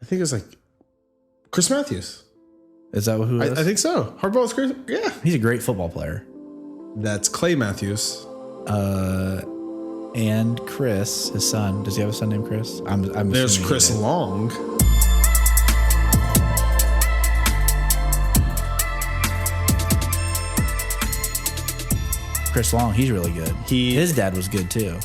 I think it was like Chris Matthews. Is that who it is? I think so. Hardball's Chris. Yeah. He's a great football player. That's Clay Matthews. And Chris, his son. Does he have a son named Chris? I'm There's assuming Chris he did. Long. Chris Long, he's really good. His dad was good too.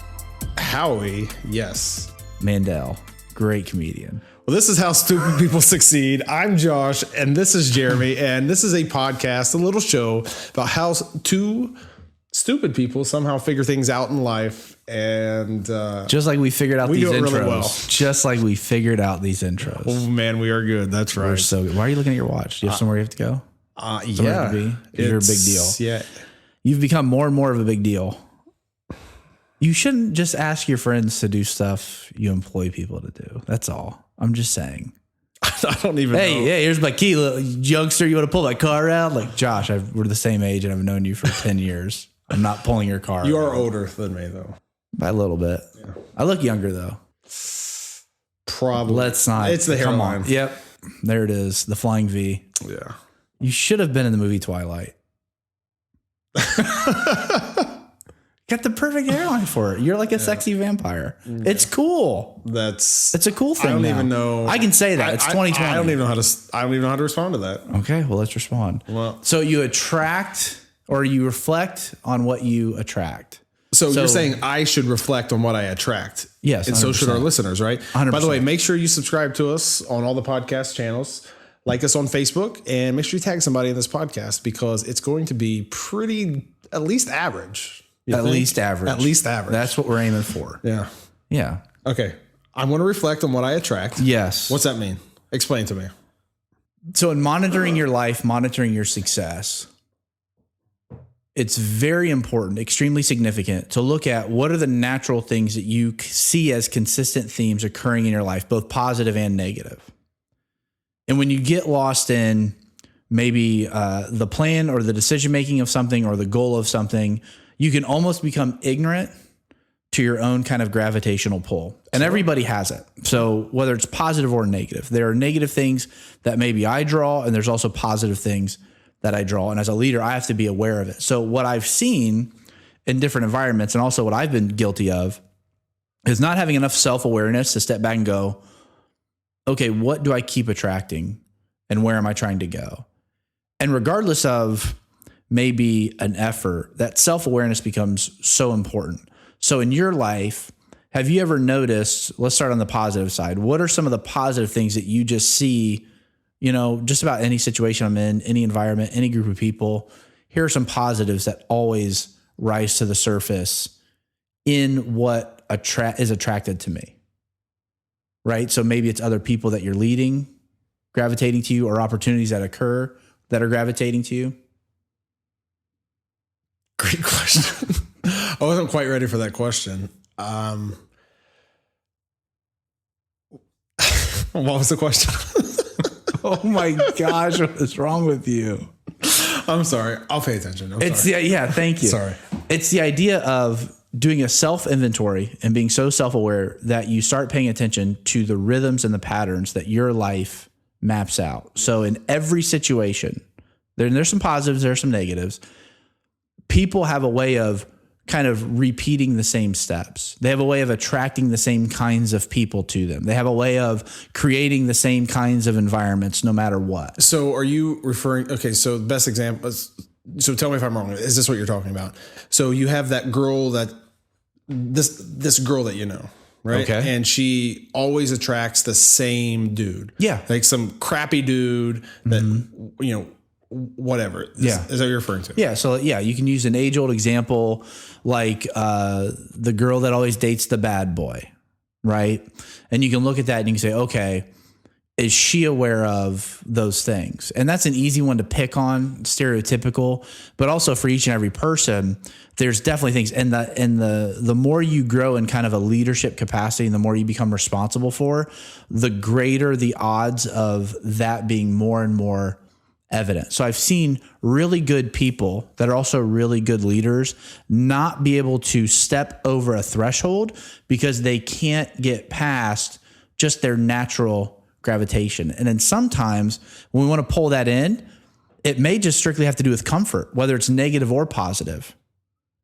Howie, yes. Mandel, great comedian. Well, this is how stupid people succeed. I'm Josh, and this is Jeremy, and this is a podcast, a little show about how two stupid people somehow figure things out in life. And just like we figured out these do it intros. really well. Just like we figured out these intros. oh man, we are good. That's right. We're so good. Why are you looking at your watch? Do you have somewhere you have to go? Yeah, to be? You're a big deal. Yeah. You've become more and more of a big deal. You shouldn't just ask your friends to do stuff you employ people to do. That's all. I'm just saying. I don't even know. Hey, here's my key, little youngster. You want to pull my car out? Like, Josh, we're the same age and I've known you for 10 years. I'm not pulling your car. You out. are older than me, though. By a little bit. Yeah. I look younger, though. Probably. Let's not. It's the Come hairline. on. Yep. There it is. The flying V. Yeah. You should have been in the movie Twilight. Got the perfect hairline for it. You're like a sexy vampire. Yeah. It's cool. It's a cool thing. I don't now. even know. I can say that. It's 2020. I don't even know how to respond to that. Okay, well, let's respond. Well, so you attract or you reflect on what you attract. So you're saying I should reflect on what I attract. Yes. And 100%. So should our listeners, right? 100%. By the way, make sure you subscribe to us on all the podcast channels. Like us on Facebook, and make sure you tag somebody in this podcast because it's going to be pretty, at least average. At least average. At least average. That's what we're aiming for. Yeah. Yeah. Okay. I'm going to reflect on what I attract. Yes. What's that mean? Explain to me. So in monitoring your life, monitoring your success, it's very important, extremely significant to look at what are the natural things that you see as consistent themes occurring in your life, both positive and negative. And when you get lost in maybe the plan or the decision-making of something or the goal of something, you can almost become ignorant to your own kind of gravitational pull. And everybody has it. So whether it's positive or negative, there are negative things that maybe I draw, and there's also positive things that I draw. And as a leader, I have to be aware of it. So what I've seen in different environments, and also what I've been guilty of, is not having enough self-awareness to step back and go, okay, what do I keep attracting and where am I trying to go? And regardless of maybe an effort, that self-awareness becomes so important. So in your life, have you ever noticed, let's start on the positive side. What are some of the positive things that you just see, just about any situation I'm in, any environment, any group of people? Here are some positives that always rise to the surface in what is attracted to me. Right? So maybe it's other people that you're leading, gravitating to you, or opportunities that occur that are gravitating to you. Great question. I wasn't quite ready for that question. What was the question? Oh my gosh, what is wrong with you? I'm sorry. I'll pay attention. Thank you. Sorry. It's the idea of doing a self-inventory and being so self-aware that you start paying attention to the rhythms and the patterns that your life maps out. So in every situation, there's some positives, there's some negatives. People have a way of kind of repeating the same steps. They have a way of attracting the same kinds of people to them. They have a way of creating the same kinds of environments no matter what. So are you referring, okay, so the best example is, so tell me if I'm wrong. Is this what you're talking about? So you have that girl this girl that you know, right? Okay. And she always attracts the same dude. Yeah. Like some crappy dude that, whatever. Is that what you're referring to? Yeah. So you can use an age-old example like the girl that always dates the bad boy, right? And you can look at that and you can say, okay, is she aware of those things? And that's an easy one to pick on, stereotypical, but also for each and every person, there's definitely things. And the more you grow in kind of a leadership capacity and the more you become responsible for, the greater the odds of that being more and more evident. So I've seen really good people that are also really good leaders not be able to step over a threshold because they can't get past just their natural gravitation. And then sometimes when we want to pull that in, it may just strictly have to do with comfort, whether it's negative or positive.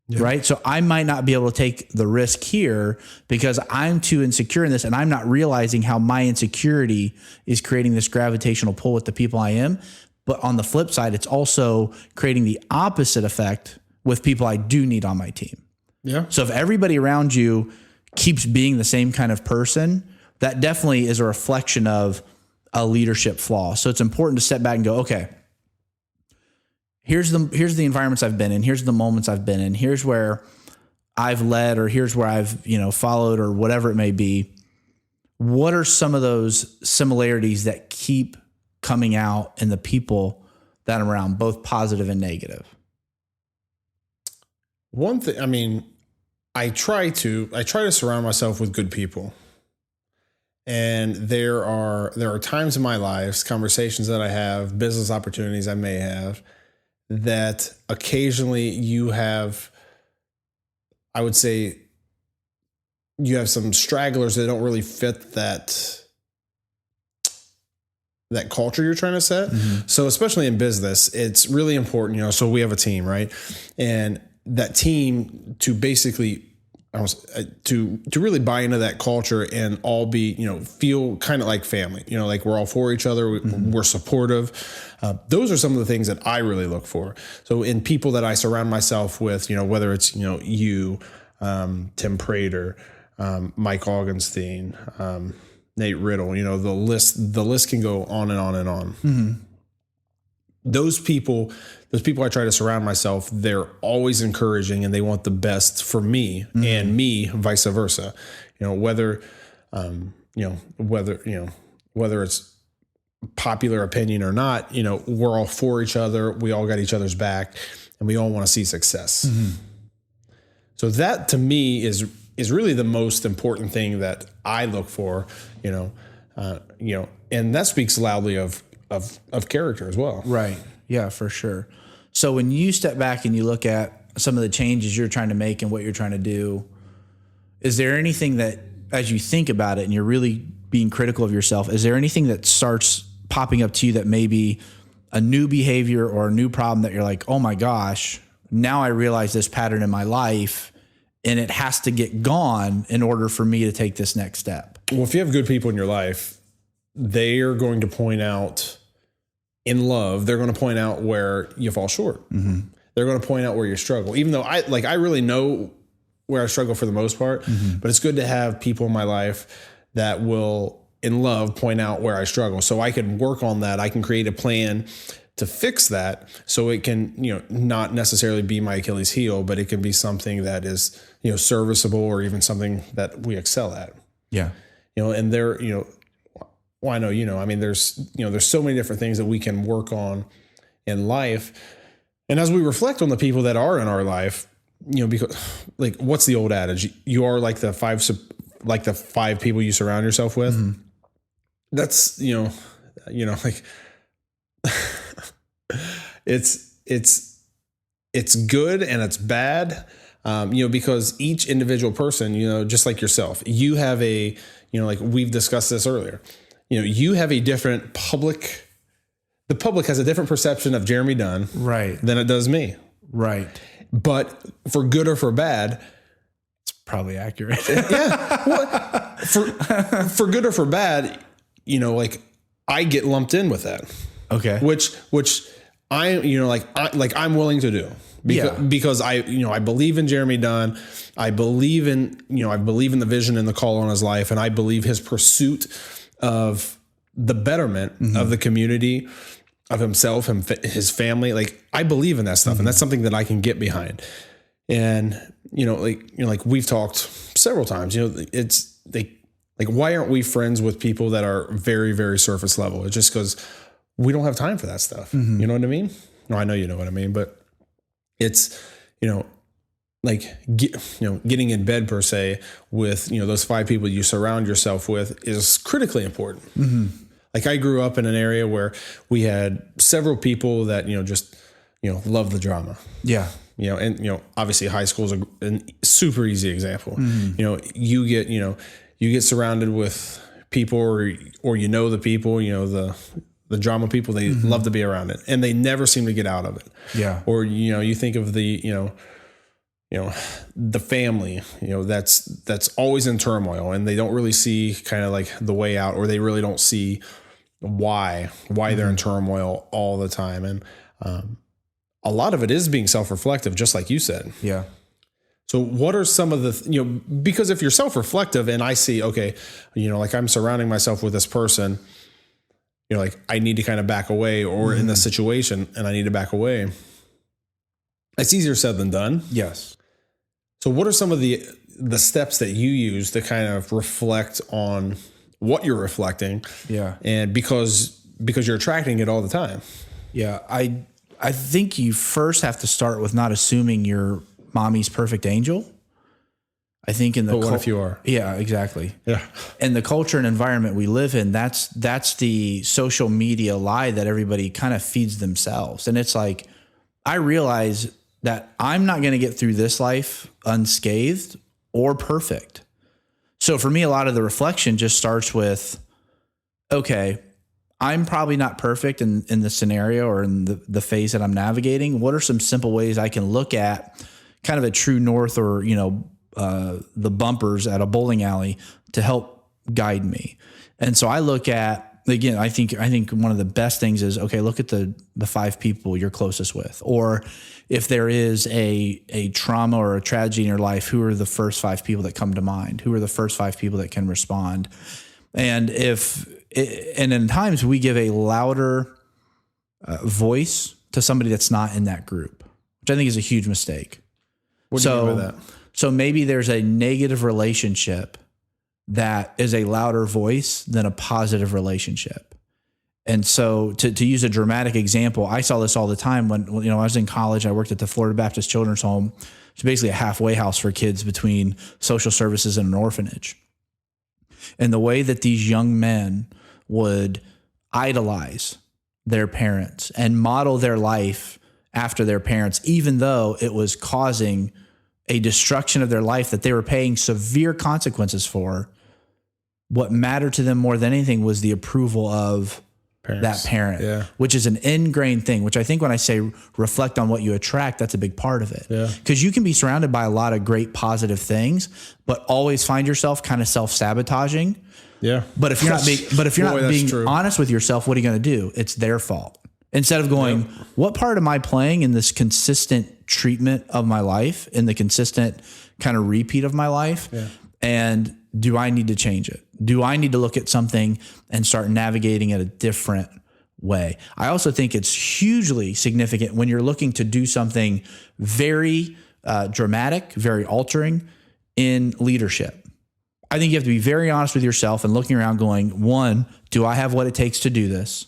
Yeah. Right. So I might not be able to take the risk here because I'm too insecure in this, and I'm not realizing how my insecurity is creating this gravitational pull with the people I am. But on the flip side, it's also creating the opposite effect with people I do need on my team. Yeah. So if everybody around you keeps being the same kind of person, that definitely is a reflection of a leadership flaw. So it's important to step back and go, okay, here's the environments I've been in. Here's the moments I've been in. Here's where I've led, or here's where I've, followed, or whatever it may be. What are some of those similarities that keep coming out in the people that I'm around, both positive and negative? One thing, I try to surround myself with good people. And there are times in my life, conversations that I have, business opportunities I may have, that occasionally you have, I would say, you have some stragglers that don't really fit that culture you're trying to set. Mm-hmm. So especially in business, it's really important, so we have a team, right? And that team to basically to really buy into that culture and all be, feel kind of like family, like we're all for each other. We're supportive. Those are some of the things that I really look for. So in people that I surround myself with, whether it's, you, Tim Prater, Mike Augenstein, Nate Riddle, the list can go on and on and on. Mm-hmm. Those people I try to surround myself, they're always encouraging and they want the best for me, mm-hmm. and me vice versa. Whether it's popular opinion or not, we're all for each other. We all got each other's back and we all want to see success. Mm-hmm. So that to me is really the most important thing that I look for, and that speaks loudly of character as well. Right. Yeah, for sure. So when you step back and you look at some of the changes you're trying to make and what you're trying to do, is there anything that, as you think about it and you're really being critical of yourself, is there anything that starts popping up to you that may be a new behavior or a new problem that you're like, oh my gosh, now I realize this pattern in my life and it has to get gone in order for me to take this next step? Well, if you have good people in your life, they are going to point out in love, they're going to point out where you fall short. Mm-hmm. They're going to point out where you struggle, even though I really know where I struggle for the most part, mm-hmm. but it's good to have people in my life that will in love point out where I struggle. So I can work on that. I can create a plan to fix that. So it can, not necessarily be my Achilles heel, but it can be something that is, serviceable or even something that we excel at. Yeah. And there, well, I know, there's so many different things that we can work on in life. And as we reflect on the people that are in our life, because what's the old adage? You are like the five people you surround yourself with. Mm-hmm. That's, it's good and it's bad. Because each individual person, just like yourself, you have a, like we've discussed this earlier, you have a different the public has a different perception of Jeremy Dunn, right, than it does me. Right. But for good or for bad, it's probably accurate. Yeah. Well, for good or for bad, I get lumped in with that. Okay. Which I'm willing to do because I believe in Jeremy Dunn. I believe in the vision and the call on his life. And I believe his pursuit of the betterment mm-hmm. of the community, of himself and his family. I believe in that stuff. Mm-hmm. And that's something that I can get behind. And, we've talked several times, it's why aren't we friends with people that are very, very surface level? It's just because we don't have time for that stuff. Mm-hmm. You know what I mean? No, I know you know what I mean, but it's, getting in bed per se with, those five people you surround yourself with is critically important. Mm-hmm. I grew up in an area where we had several people that, just, love the drama. Yeah. And, obviously high school is a super easy example. Mm-hmm. You get surrounded with people or you know the people, you know, the drama people, they love to be around it and they never seem to get out of it. Yeah. Or, you know, you think of the, you know, the family, you know, that's always in turmoil and they don't really see kind of like the way out, or they really don't see why they're in turmoil all the time. And a lot of it is being self-reflective, just like you said. Yeah. So what are some of the, you know, because if you're self-reflective and I see, okay, you know, like I'm surrounding myself with this person, you know, like I need to kind of back away, or in this situation and I need to back away. It's easier said than done. Yes. So what are some of the steps that you use to kind of reflect on what you're reflecting? Yeah. And because you're attracting it all the time. Yeah. I think you first have to start with not assuming you're mommy's perfect angel. I think in the But what if you are? Yeah, exactly. Yeah. And the culture and environment we live in, that's the social media lie that everybody kind of feeds themselves. And it's like, I realize that I'm not going to get through this life unscathed or perfect. So for me, a lot of the reflection just starts with, okay, I'm probably not perfect in the scenario or in the phase that I'm navigating. What are some simple ways I can look at kind of a true north, or, you know, the bumpers at a bowling alley to help guide me? And so I look at, again, I think one of the best things is, okay, look at the 5 people you're closest with, or if there is a trauma or a tragedy in your life, who are the first 5 people that come to mind? Who are the first 5 people that can respond? And in times we give a louder voice to somebody that's not in that group, which I think is a huge mistake. What do you mean by that? So maybe there's a negative relationship that is a louder voice than a positive relationship. And so to use a dramatic example, I saw this all the time when, you know, I was in college. I worked at the Florida Baptist Children's Home. It's basically a halfway house for kids between social services and an orphanage. And the way that these young men would idolize their parents and model their life after their parents, even though it was causing a destruction of their life that they were paying severe consequences for, what mattered to them more than anything was the approval of that parent, which is an ingrained thing, which I think when I say reflect on what you attract, that's a big part of it. Because you can be surrounded by a lot of great positive things, but always find yourself kind of self-sabotaging. Yeah. But if you're not being honest with yourself, what are you going to do? It's their fault. Instead of going, what part am I playing in this consistent treatment of my life, in the consistent kind of repeat of my life? And do I need to change it? Do I need to look at something and start navigating it a different way? I also think it's hugely significant when you're looking to do something very dramatic, very altering in leadership. I think you have to be very honest with yourself and looking around going, 1, do I have what it takes to do this?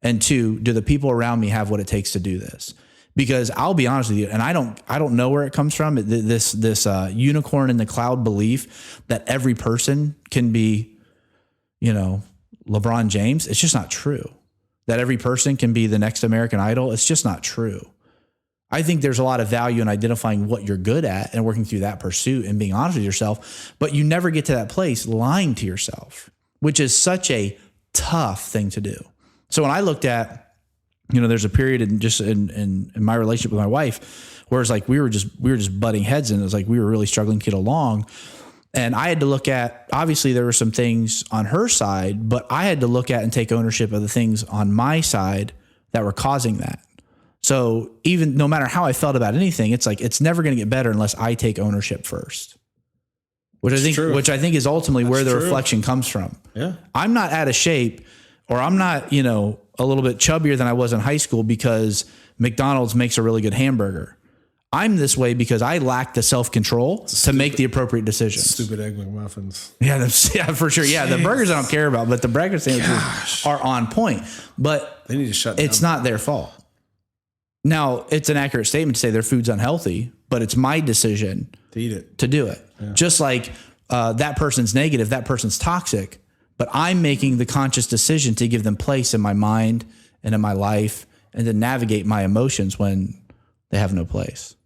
And 2, do the people around me have what it takes to do this? Because I'll be honest with you, and I don't know where it comes from. This unicorn in the cloud belief that every person can be, you know, LeBron James. It's just not true. That every person can be the next American Idol. It's just not true. I think there's a lot of value in identifying what you're good at and working through that pursuit and being honest with yourself. But you never get to that place lying to yourself, which is such a tough thing to do. So when I looked at, you know, there's a period in my relationship with my wife where it's like we were just butting heads, and it was like we were really struggling to get along. And I had to look at, obviously there were some things on her side, but I had to look at and take ownership of the things on my side that were causing that. So even no matter how I felt about anything, it's like it's never going to get better unless I take ownership first. Which I think is ultimately where the reflection comes from. Yeah. I'm not out of shape, or I'm not, you know, a little bit chubbier than I was in high school because McDonald's makes a really good hamburger. I'm this way because I lack the self-control to make the appropriate decisions. Stupid Egg McMuffins. Yeah, for sure. Yeah, the burgers I don't care about, but the breakfast sandwiches are on point. But they need to shut down. It's not their fault. Now, it's an accurate statement to say their food's unhealthy, but it's my decision to eat it, to do it. Yeah. Just like that person's negative, that person's toxic, but I'm making the conscious decision to give them place in my mind and in my life and to navigate my emotions when they have no place.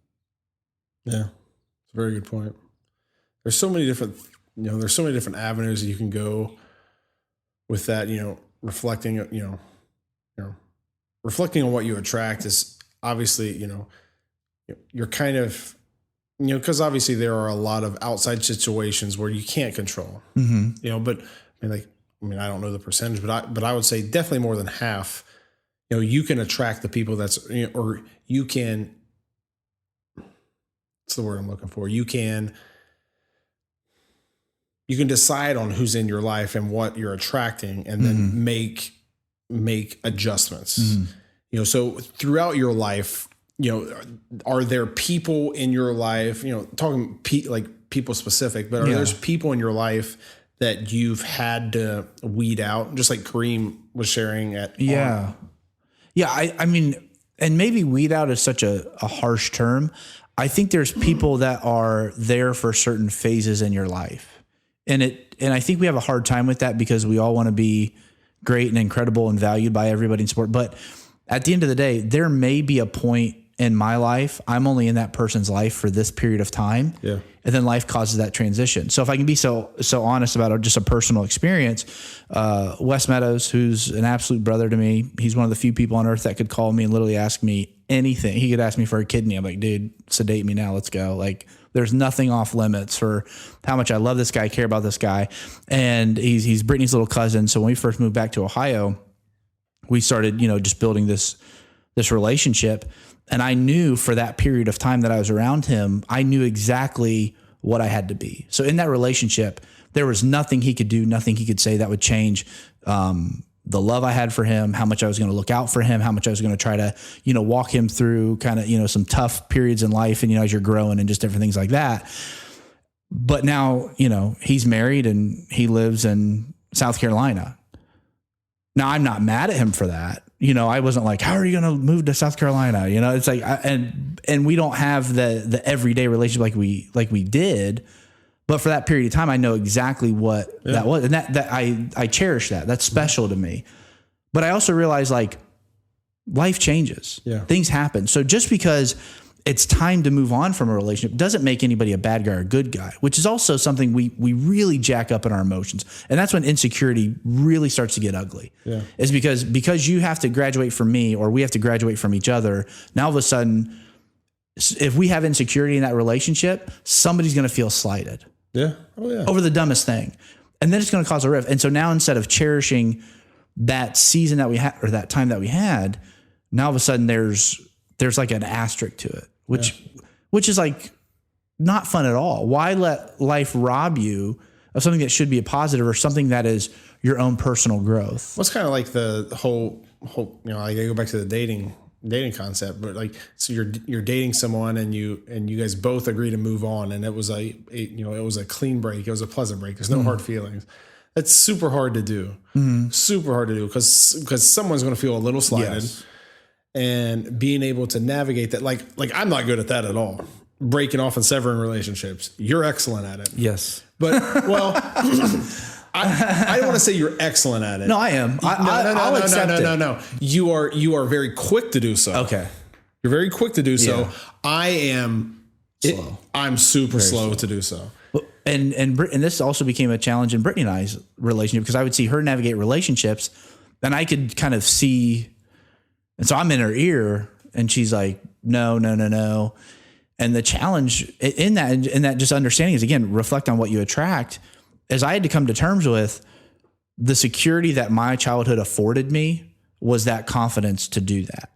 Yeah, it's a very good point. There's so many different avenues that you can go with that, reflecting, reflecting on what you attract is obviously, you're kind of, because obviously there are a lot of outside situations where you can't control, but I don't know the percentage, but I would say definitely more than half, you can attract the people that's, or you can, what's the word I'm looking for? You can decide on who's in your life and what you're attracting, and then make adjustments. So throughout your life, are there people in your life, talking like people specific, but are there people in your life that you've had to weed out, just like Kareem was sharing at? Yeah. I mean, and maybe weed out is such a harsh term. I think there's people that are there for certain phases in your life. And I think we have a hard time with that because we all want to be great and incredible and valued by everybody in sport. But at the end of the day, there may be a point in my life, I'm only in that person's life for this period of time. Yeah. And then life causes that transition. So if I can be so honest about just a personal experience, Wes Meadows, who's an absolute brother to me, he's one of the few people on earth that could call me and literally ask me anything. He could ask me for a kidney. I'm like, dude, sedate me now. Let's go. Like, there's nothing off limits for how much I love this guy, care about this guy. And he's Brittany's little cousin. So when we first moved back to Ohio, we started, just building this relationship. And I knew for that period of time that I was around him, I knew exactly what I had to be. So in that relationship, there was nothing he could do, nothing he could say that would change the love I had for him, how much I was going to look out for him, how much I was going to try to, walk him through kind of, some tough periods in life and, as you're growing and just different things like that. But now, he's married and he lives in South Carolina. Now, I'm not mad at him for that. I wasn't like, how are you going to move to South Carolina? It's like, and we don't have the everyday relationship like we did. But for that period of time, I know exactly what that was. And that I cherish that. That's special to me. But I also realize like life changes. Yeah. Things happen. So just because it's time to move on from a relationship doesn't make anybody a bad guy or a good guy, which is also something we really jack up in our emotions. And that's when insecurity really starts to get ugly. Yeah. Is because you have to graduate from me or we have to graduate from each other. Now all of a sudden, if we have insecurity in that relationship, somebody's going to feel slighted. Yeah. Oh yeah. Over the dumbest thing. And then it's going to cause a rift. And so now instead of cherishing that season that we had or that time that we had, now all of a sudden there's like an asterisk to it, which is like not fun at all. Why let life rob you of something that should be a positive or something that is your own personal growth? Well, it's kind of like the whole, I go back to the dating concept, but like, so you're dating someone and you guys both agree to move on. And it was it was a clean break. It was a pleasant break. There's no hard feelings. That's super hard to do. Super hard to do because someone's going to feel a little slighted. Yes. And being able to navigate that, like I'm not good at that at all. Breaking off and severing relationships. You're excellent at it. Yes. But, well, I don't want to say you're excellent at it. No, I am. I'll accept it. No. You are very quick to do so. Okay. You're very quick to do so. Yeah. I am slow. I'm super slow to do so. And this also became a challenge in Brittany and I's relationship because I would see her navigate relationships and I could kind of see. And so I'm in her ear and she's like, no. And the challenge in that just understanding is, again, reflect on what you attract, as I had to come to terms with the security that my childhood afforded me was that confidence to do that.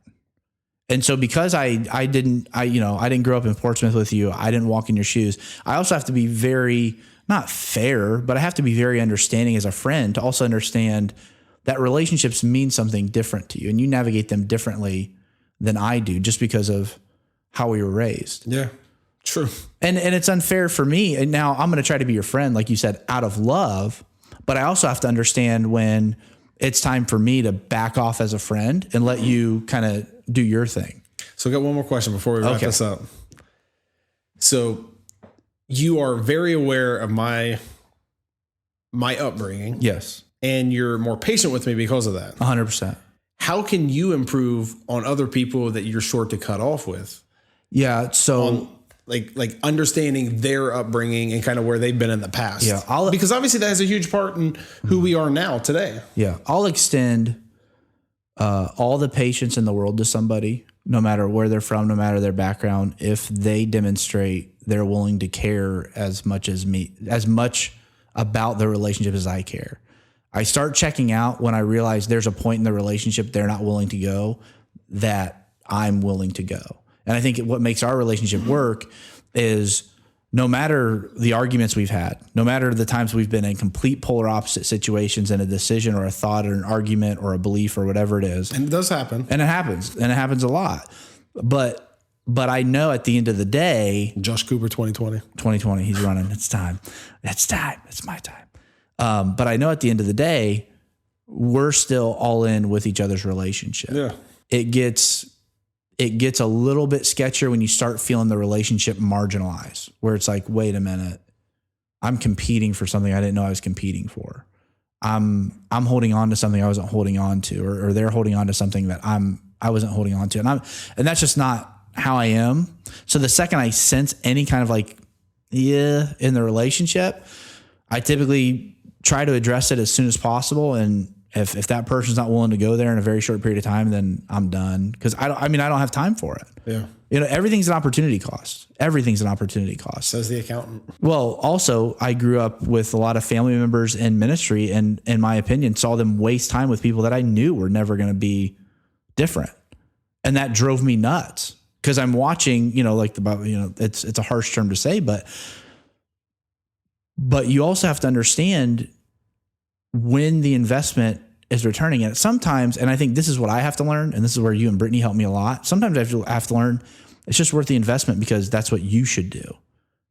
And so because I didn't grow up in Portsmouth with you, I didn't walk in your shoes. I also have to be very, not fair, but I have to be very understanding as a friend to also understand that relationships mean something different to you and you navigate them differently than I do just because of how we were raised. Yeah, true. And it's unfair for me. And now I'm going to try to be your friend, like you said, out of love, but I also have to understand when it's time for me to back off as a friend and let you kind of do your thing. So I got one more question before we wrap this up. So you are very aware of my upbringing. Yes. And you're more patient with me because of that. 100%. How can you improve on other people that you're short to cut off with? Yeah. So like understanding their upbringing and kind of where they've been in the past. Yeah, because obviously that has a huge part in who we are now today. Yeah, I'll extend all the patience in the world to somebody, no matter where they're from, no matter their background, if they demonstrate they're willing to care as much about the relationship as I care. I start checking out when I realize there's a point in the relationship they're not willing to go that I'm willing to go. And I think what makes our relationship work is no matter the arguments we've had, no matter the times we've been in complete polar opposite situations in a decision or a thought or an argument or a belief or whatever it is. And it does happen. And it happens. And it happens a lot. But I know at the end of the day, Josh Cooper 2020, he's running. It's time. It's time. It's my time. But I know at the end of the day, we're still all in with each other's relationship. Yeah. It gets a little bit sketchier when you start feeling the relationship marginalized, where it's like, wait a minute, I'm competing for something I didn't know I was competing for. I'm holding on to something I wasn't holding on to, or they're holding on to something that I wasn't holding on to. And that's just not how I am. So the second I sense any kind of like, in the relationship, I typically try to address it as soon as possible. And if that person's not willing to go there in a very short period of time, then I'm done. Cause I don't have time for it. Yeah. Everything's an opportunity cost. Everything's an opportunity cost. Says the accountant. Well, also I grew up with a lot of family members in ministry and in my opinion, saw them waste time with people that I knew were never going to be different. And that drove me nuts. Cause I'm watching, it's a harsh term to say, but you also have to understand when the investment is returning. And sometimes, and I think this is what I have to learn, and this is where you and Brittany helped me a lot. Sometimes I have to learn it's just worth the investment because that's what you should do,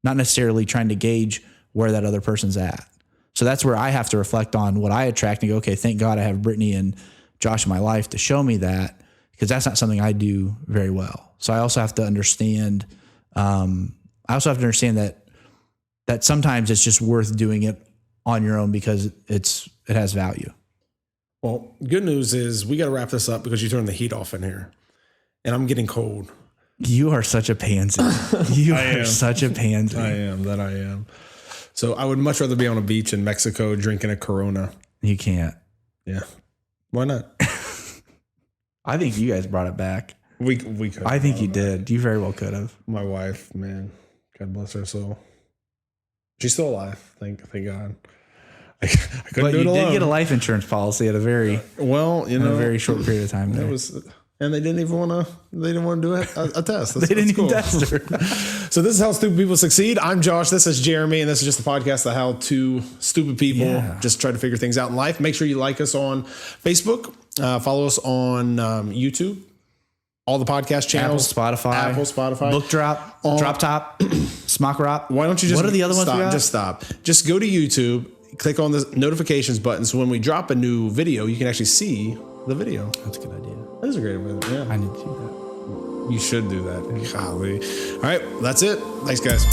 not necessarily trying to gauge where that other person's at. So that's where I have to reflect on what I attract and go, okay, thank God I have Brittany and Josh in my life to show me that, because that's not something I do very well. So I also have to understand, that sometimes it's just worth doing it on your own because it has value. Well, good news is we got to wrap this up because you turned the heat off in here and I'm getting cold. You are such a pansy. You are such a pansy. I am. So I would much rather be on a beach in Mexico drinking a Corona. You can't. Yeah. Why not? I think you guys brought it back. We could. I think you did. You very well could have. My wife, man, God bless her soul. She's still alive. Thank God. I couldn't do it alone. But you did get a life insurance policy at a very a very short period of time. There. And they didn't even want to do a test. They didn't even test her. So this is How Stupid People Succeed. I'm Josh. This is Jeremy. And this is just a podcast of how two stupid people just try to figure things out in life. Make sure you like us on Facebook. Follow us on YouTube. All the podcast channels. Apple, Spotify. Book Drop. Drop Top. Smock Rock. Why don't you just... What are the other ones we got? Just stop. Just go to YouTube. Click on the notifications button. So when we drop a new video, you can actually see the video. That's a good idea. That is a great idea. Yeah. I need to do that. You should do that. Golly. All right. That's it. Thanks, guys.